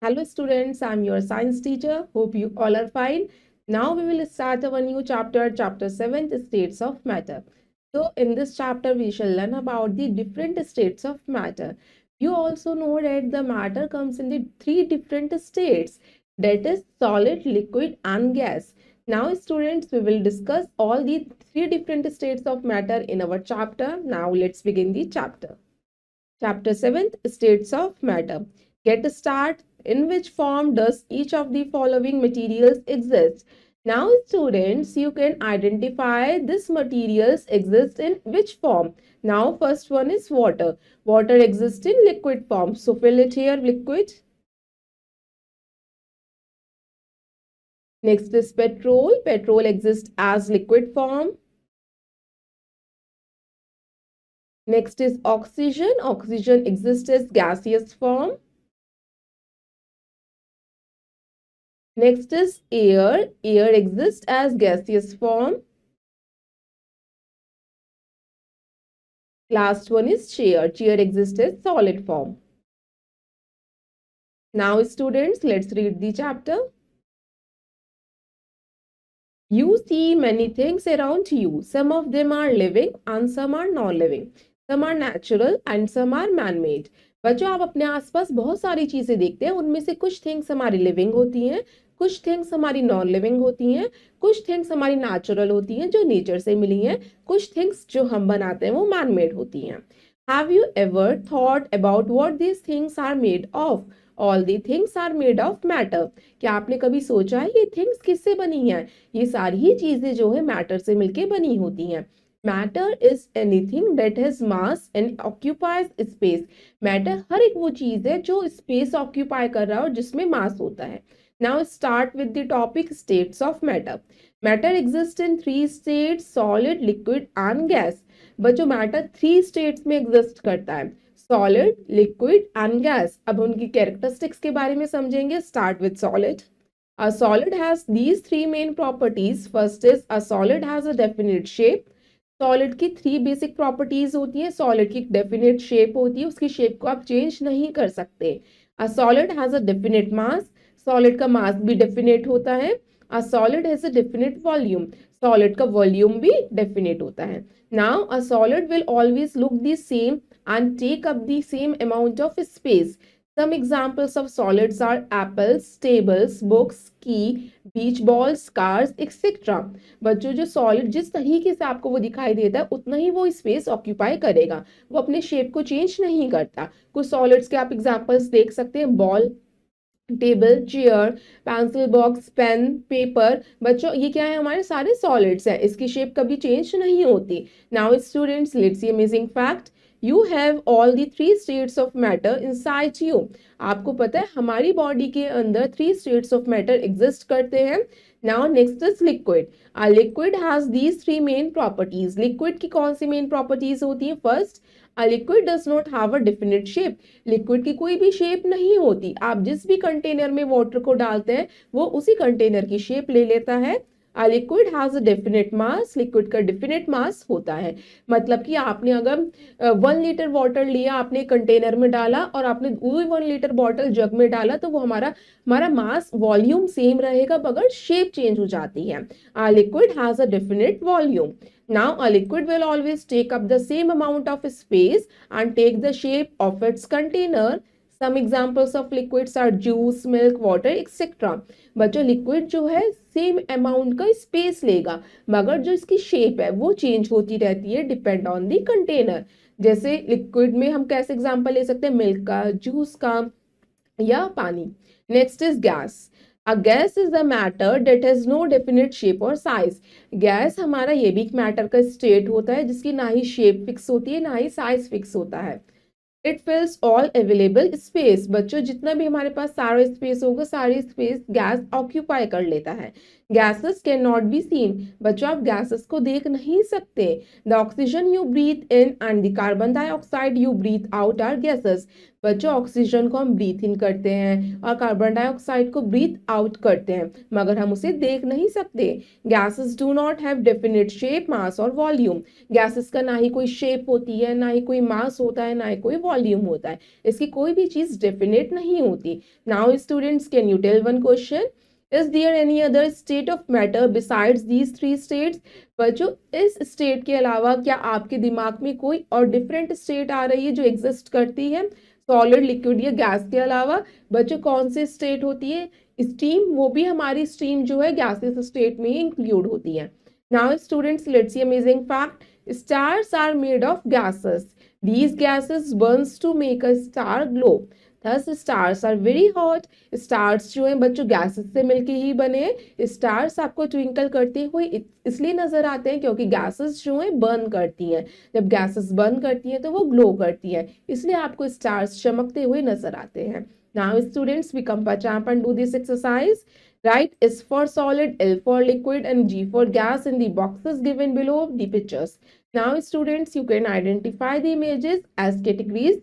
Hello students, I'm your science teacher. Hope you all are fine. Now we will start our new chapter, chapter 7, the states of matter. So in this chapter, we shall learn about the different states of matter. You also know that the matter comes in the three different states, that is solid, liquid and gas. Now students, we will discuss all the three different states of matter in our chapter. Now let's begin the chapter. Chapter 7, States of Matter. Get a start. In which form does each of the following materials exist? Now, students, you can identify this materials exist in which form. Now, first one is water. Water exists in liquid form. So, fill it here, liquid. Next is petrol. Petrol exists as liquid form. Next is oxygen. Oxygen exists as gaseous form. Next is air. Air exists as gaseous form. Last one is chair. Chair exists as solid form. Now students, let's read the chapter. You see many things around you. Some of them are living and some are non-living. Some are natural and some are man-made. बच्चों, आप अपने आसपास बहुत सारी चीजें देखते हैं. उनमें से कुछ थिंग्स हमारी लिविंग होती हैं, कुछ थिंग्स हमारी नॉन लिविंग होती हैं, कुछ थिंग्स हमारी नेचुरल होती हैं जो नेचर से मिली हैं, कुछ थिंग्स जो हम बनाते हैं वो मैन मेड होती हैं. Have you ever thought about what these things are made of? All the things are made of matter. क्या आपने कभी सोचा है ये थिंग्स किससे बनी हैं? ये सारी ही चीजें जो है मैटर से मिलके बनी होती हैं. Matter is anything that has mass and occupies space. Matter हर एक वो चीज है जो स्पेस ऑक्यूपाई कर रहा है और जिसमें मास होता है. Now start with the topic states of matter. Matter exist in three states, solid, liquid and gas. बच्चों, मैटर थ्री स्टेट्स में एग्जिस्ट करता है, सॉलिड, लिक्विड एंड गैस. अब उनकी कैरेक्टरिस्टिक्स के बारे में समझेंगे. Start with solid. A solid has these three main properties. First is a solid has a definite shape. Solid की थ्री बेसिक प्रॉपर्टीज होती है. सॉलिड की डेफिनेट शेप होती है, उसकी शेप को आप चेंज नहीं कर सकते. अ solid has a definite mass. Solid का मास भी डेफिनेट होता है. अ solid has a definite volume. Solid का वॉल्यूम भी डेफिनेट होता है. Now a solid will always look the same and take up the same amount of space. Some examples of solids are apples, tables, books, key, beach balls, cars, etc. बच्चों, जो solid जिस तरीके से आपको वो दिखाई देता है उतना ही वो स्पेस ऑक्यूपाई करेगा, वो अपने शेप को चेंज नहीं करता. कुछ सॉलिड्स के आप एग्जांपल्स देख सकते हैं. Ball, table, chair, pencil box, pen, paper. बच्चों, ये क्या है? हमारे सारे सॉलिड्स हैं, इसकी शेप कभी चेंज नहीं होती. Now students, let's see amazing fact. You have all the three states of matter inside you. आपको पता है हमारी बॉडी के अंदर three states of matter exist करते हैं. Now next is liquid. A liquid has these three main properties. Liquid की कौन सी main properties होती है? First, a liquid does not have a definite shape. Liquid की कोई भी शेप नहीं होती. आप जिस भी कंटेनर में वाटर को डालते हैं वो उसी कंटेनर की शेप ले लेता है. A liquid has a definite mass. Liquid का डेफिनेट मास होता है. मतलब कि आपने अगर 1 लीटर वाटर लिया, आपने कंटेनर में डाला और आपने वही 1 लीटर बॉटल जग में डाला तो वो हमारा मास वॉल्यूम सेम रहेगा मगर शेप चेंज हो जाती है. A liquid has a definite volume. Now a liquid will always take up the same amount of space and take the shape of its container. Some examples of liquids are juice, milk, water, etc. बच्चों, liquid जो है same amount का space लेगा मगर जो इसकी shape है वो चेंज होती रहती है डिपेंड ऑन दी कंटेनर. जैसे लिक्विड में हम कैसे एग्जांपल ले सकते हैं? मिल्क का, जूस का या पानी. Next is gas. A gas is a matter that has no definite shape or size. Gas हमारा ये भी एक मैटर का स्टेट होता है जिसकी ना ही शेप फिक्स होती है ना ही साइज फिक्स होता है. It fills all available space. बच्चों, जितना भी हमारे पास सारा स्पेस होगा सारी स्पेस गैस ऑक्यूपाई कर लेता है. Gases can not be seen. बच्चों, आप गैसेस को देख नहीं सकते. The oxygen you breathe in and the carbon dioxide you breathe out are gases. बच्चों ऑक्सीजन को हम ब्रीथ इन करते हैं और कार्बन डाइऑक्साइड को ब्रीथ आउट करते हैं, मगर हम उसे देख नहीं सकते। Gases do not have definite shape, mass और वॉल्यूम। गैसेस का ना ही कोई शेप होती है, ना ही कोई मास होता है, ना ही कोई वॉल्यूम होता है। इसकी कोई भी चीज डेफिनेट नहीं होती। Now students, can you tell one question? Is there any other state of matter besides these three states? बच्चों, इस स्टेट के अलावा क्या आपके दिमाग में कोई और डिफरेंट स्टेट आ रही है जो एग्जिस्ट करती है सॉलिड, लिक्विड या गैस के अलावा? बच्चों, कौन सी स्टेट होती है? स्टीम। वो भी हमारी स्टीम जो है गैसेस स्टेट में ही इंक्लूड होती है। Now students, let's see amazing fact. Stars are made of gases. These gases burns to make a star glow. Thus stars are very hot. Stars जो हैं बच्चों गैसेस से मिलके ही बने हैं। स्टार्स आपको ट्विंकल करते हुए इसलिए नजर आते हैं क्योंकि गैसेस जो हैं बर्न करती हैं। जब गैसेस बर्न करती हैं तो वो ग्लो करती हैं, इसलिए आपको स्टार्स चमकते हुए नजर आते हैं। Now students, we come back and do this exercise. Write S for solid, L for liquid and G for gas in the boxes given below the pictures. Now students, you can identify the images as categories.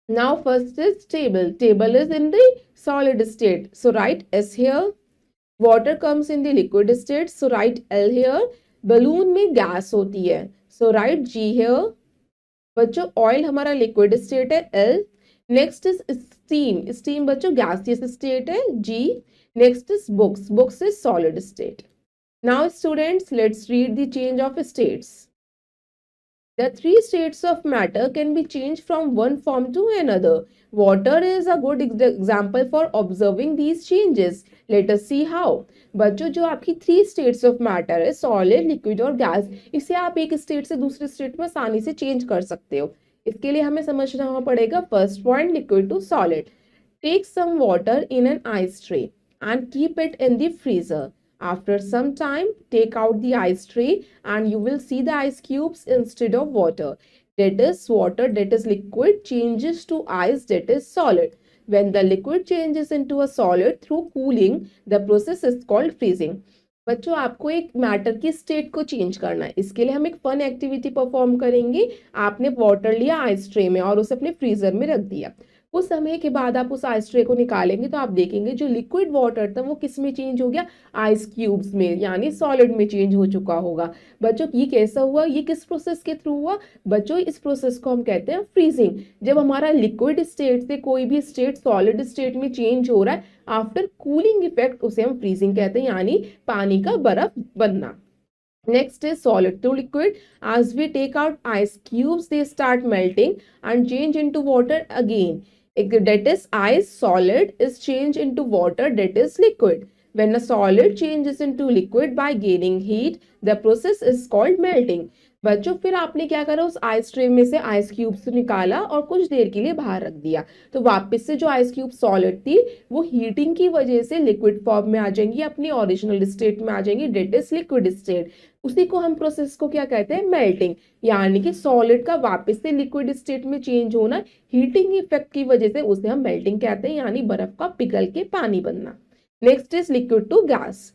Now first is table. Table is in the solid state, so write S here. Water comes in the liquid state, so write L here. Balloon में gas होती है, so write G here. बच्चों oil हमारा liquid state है, L. Next is steam. Steam बच्चों gaseous state है, G. Next is books. Books is solid state. Now students, let's read the change of states. The three states of matter can be changed from one form to another. Water is a good example for observing these changes. Let us see how. बच्चों, जो आपकी three states of matter है, solid, liquid और gas, इसे आप एक state से दूसरे स्टेट में आसानी से चेंज कर सकते हो। इसके लिए हमें समझना पड़ेगा first point, liquid to solid. Take some water in an ice tray and keep it in the freezer. After some time, take out the ice tray and you will see the ice cubes instead of water. That is water, that is liquid, changes to ice, that is solid. When the liquid changes into a solid through cooling, the process is called freezing. बच्चों, आपको एक matter की state को change करना है। इसके लिए हम एक फन एक्टिविटी परफॉर्म करेंगे। आपने वाटर लिया आइस ट्रे में और उसे अपने फ्रीजर में रख दिया। कुछ समय के बाद आप उस आइस ट्रे को निकालेंगे तो आप देखेंगे जो लिक्विड वाटर था वो किस में चेंज हो गया, आइस क्यूब्स में, यानी सॉलिड में चेंज हो चुका होगा। बच्चों, ये कैसा हुआ, ये किस प्रोसेस के थ्रू हुआ? बच्चों, इस प्रोसेस को हम कहते हैं फ्रीजिंग। जब हमारा लिक्विड स्टेट से कोई भी स्टेट सॉलिड स्टेट में चेंज हो रहा है आफ्टर कूलिंग इफेक्ट, उसे हम फ्रीजिंग कहते हैं, यानी पानी का बर्फ बनना। Next is solid to liquid. As we take out ice cubes, they start melting and change into water again. That is ice solid is changed into water, that is liquid. When a solid changes into liquid by gaining heat, the process is called melting. बच्चों, फिर आपने क्या करा, उस ice tray में से ice cubes निकाला और कुछ देर के लिए बाहर रख दिया, तो वापस से जो आइस क्यूब सॉलिड थी वो हीटिंग की वजह से लिक्विड फॉर्म में आ जाएंगी, अपनी ओरिजिनल स्टेट में आ जाएंगी, डेट इज लिक्विड स्टेट। उसी को हम प्रोसेस को क्या कहते हैं, मेल्टिंग, यानी कि सॉलिड का वापस से लिक्विड स्टेट में चेंज होना हीटिंग इफेक्ट की वजह से, उसे हम मेल्टिंग कहते हैं, यानी बर्फ का पिघल के पानी बनना। Next is liquid to gas.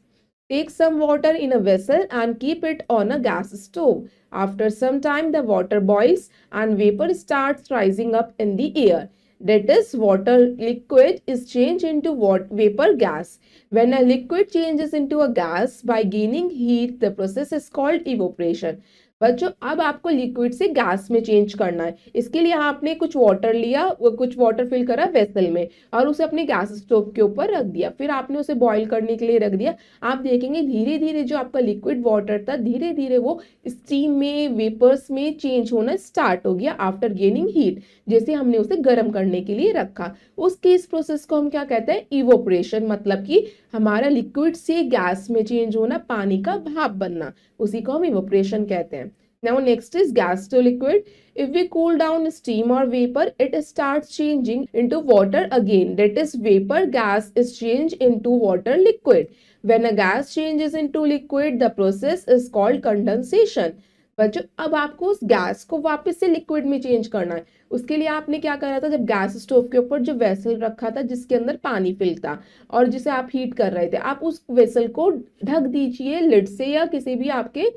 Take some water in a vessel and keep it on a gas stove. After some time, the water boils and vapor starts rising up in the air. That is, water liquid is changed into vapor gas. When a liquid changes into a gas by gaining heat, the process is called evaporation. बच्चों, अब आपको liquid से gas में change करना है। इसके लिए आपने कुछ वाटर लिया, कुछ वाटर फिल करा वेसल में और उसे अपने गैस स्टोव के ऊपर रख दिया, फिर आपने उसे बॉईल करने के लिए रख दिया। आप देखेंगे धीरे धीरे जो आपका लिक्विड वाटर था धीरे धीरे वो स्टीम में, वेपर्स में चेंज होना स्टार्ट हो गया आफ्टर गेनिंग हीट, जैसे हमने उसे गर्म करने के लिए रखा। उसके इस प्रोसेस को हम क्या कहते हैं, इवोपरेशन, मतलब कि हमारा लिक्विड से गैस में चेंज होना, पानी का भाप बनना, उसी को हम इवोपरेशन कहते हैं। Now next is gas to liquid. If we cool down steam or vapor, it starts changing into water again. That is, vapor gas is changed into water liquid. When a gas changes into liquid, the process is called condensation. बच्चों, अब आपको उस gas को वापस से liquid में change करना है। उसके लिए आपने क्या करा था, जब गैस स्टोव के ऊपर जो वेसल रखा था जिसके अंदर पानी फिल था और जिसे आप हीट कर रहे थे, आप उस वेसल को ढक दीजिए लिड से या किसी भी आपके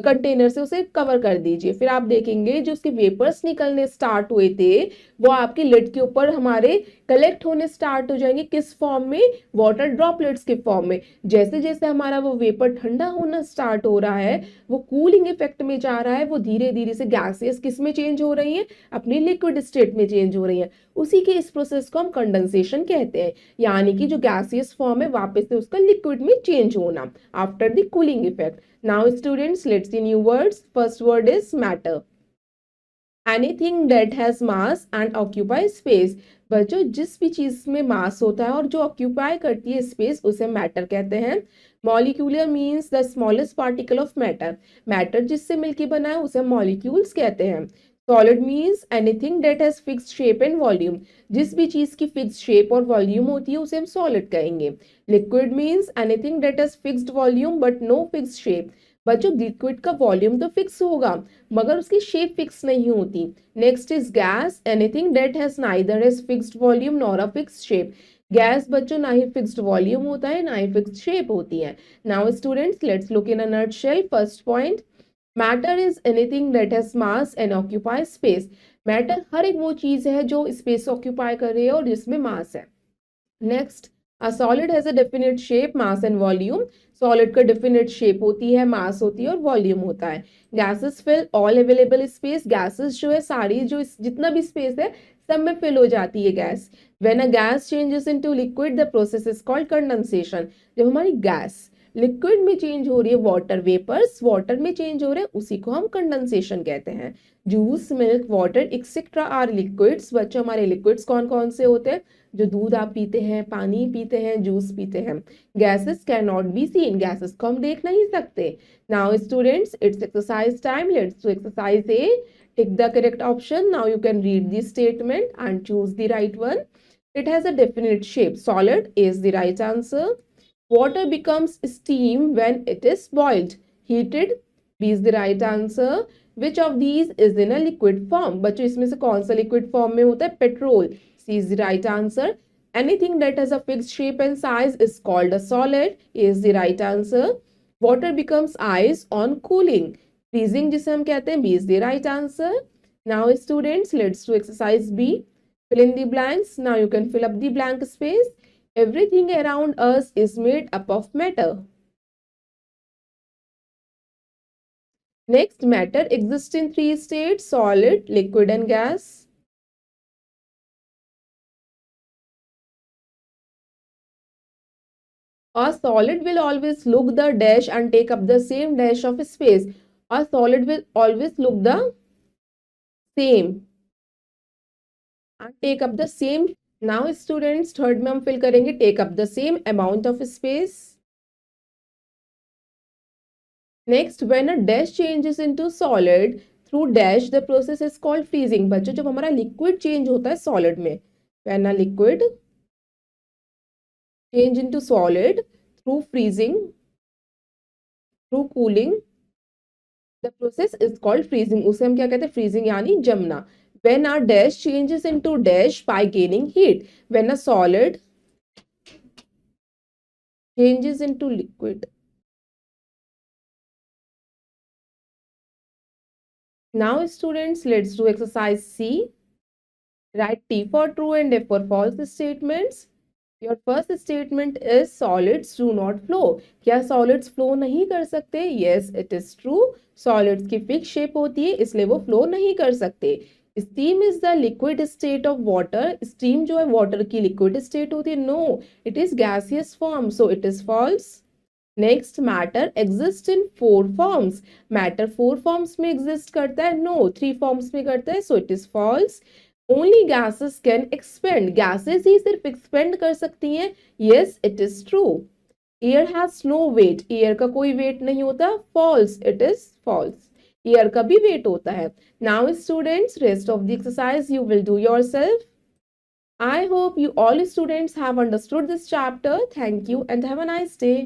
कंटेनर से उसे कवर कर दीजिए। फिर आप देखेंगे जो उसके वेपर्स निकलने स्टार्ट हुए थे वो आपके लिड के ऊपर हमारे कलेक्ट होने स्टार्ट हो जाएंगे। किस फॉर्म में? वाटर ड्रॉपलेट्स के फॉर्म में। जैसे जैसे हमारा वो वेपर ठंडा होना स्टार्ट हो रहा है, वो कूलिंग इफेक्ट में जा रहा है, वो धीरे धीरे से गैसेस किस में चेंज हो रही है? अपनी लिक्विड स्टेट में चेंज हो रही है। उसी के इस प्रोसेस को हम कंडेंसेशन कहते हैं, यानी कि जो गैसियस फॉर्म है वापस से उसका लिक्विड में चेंज होना after the cooling effect. Now students, let's C new words. First word is matter. Anything that has mass and occupy space. बच्चों, जिस भी चीज में मास होता है और जो ऑक्यूपाई करती है स्पेस, उसे मैटर कहते हैं। Molecular means the smallest particle of matter. Matter जिससे मिलकर बना है उसे मॉलिक्यूल्स कहते हैं। Solid means anything that has fixed shape and volume. जिस भी चीज की फिक्स्ड शेप और वॉल्यूम होती है उसे हम सॉलिड कहेंगे। Liquid means anything that has fixed volume but no fixed shape. बच्चों, लिक्विड का वॉल्यूम तो फिक्स होगा मगर उसकी शेप फिक्स नहीं होती। Next is gas. Anything that has neither has fixed volume nor a fixed shape. Gas बच्चों ना ही फिक्स्ड वॉल्यूम होता है ना ही फिक्स्ड शेप होती है। Now students, let's look in a nutshell. First point, matter is anything that has mass and occupy space. Matter हर एक वो चीज है जो स्पेस ऑक्यूपाई कर रही है और जिसमें मास है। Next, a solid has a definite shape, mass and volume. Solid का डेफिनेट शेप होती है, मास होती है और वॉल्यूम होता है। Gases fill all available space. Gases जो है सारी जो जितना भी स्पेस है सब में फिल हो जाती है gas. When a gas changes into liquid the process is called condensation. जब हमारी गैस लिक्विड में चेंज हो रही है, वाटर वेपर्स वाटर में चेंज हो रहे हैं, उसी को हम कंडेंसेशन कहते हैं। Juice, milk, water etcetera are liquids. बच्चों, हमारे लिक्विड्स कौन कौन से होते हैं? जो दूध आप पीते हैं, पानी पीते हैं, जूस पीते हैं। Gases can not be scene. Gases को हम देख नहीं सकते। Now students, it's exercise time. Let's do exercise A. Tick the correct option. Now you can read this statement and choose the right one. It has a definite shape. Solid is the right answer. Water becomes steam when it is boiled. Heated, B is the right answer. Which of these is in a liquid form? बच्चों, इसमें से कौन सा liquid form में होता है? Petrol. C is the right answer. Anything that has a fixed shape and size is called a solid. A is the right answer. Water becomes ice on cooling. Freezing जिसे हम कहते हैं, B is the right answer. Now students, let's do exercise B. Fill in the blanks. Now you can fill up the blank space. Everything around us is made up of matter. Next, matter exists in three states: solid, liquid and gas. A solid will always look the dash and take up the same dash of space. A solid will always look the same and take up the same. Now students, third में हम fill करेंगे take up the same amount of space. Next, when a dash changes into solid through dash, the process is called freezing. बच्चों, जब हमारा liquid change होता है solid में, when a liquid change into solid through freezing, through cooling, the process is called freezing. उसे हम क्या कहते हैं? freezing यानी जमना. When a dash changes into dash by gaining heat, when a solid changes into liquid. Now students, let's do exercise C. Write T for true and F for false statements. Your first statement is solids do not flow. क्या solids flow नहीं कर सकते? Yes, it is true. Solids की fixed shape होती है इसलिए वो flow नहीं कर सकते. Steam is the liquid state of water. Steam जो है water की liquid state होती है. No, it is gaseous form, so it is false. Next, matter exists in 4 forms. Matter 4 forms में exist करता है. No, 3 forms में करता है, so it is false. Only gases can expand. Gases ही सिर्फ expand कर सकती हैं. Yes, it is true. Air has no weight. Air का कोई weight नहीं होता. False. It is false. Air का भी weight होता है. Now students, rest of the exercise you will do yourself. I hope you all students have understood this chapter. Thank you and have a nice day.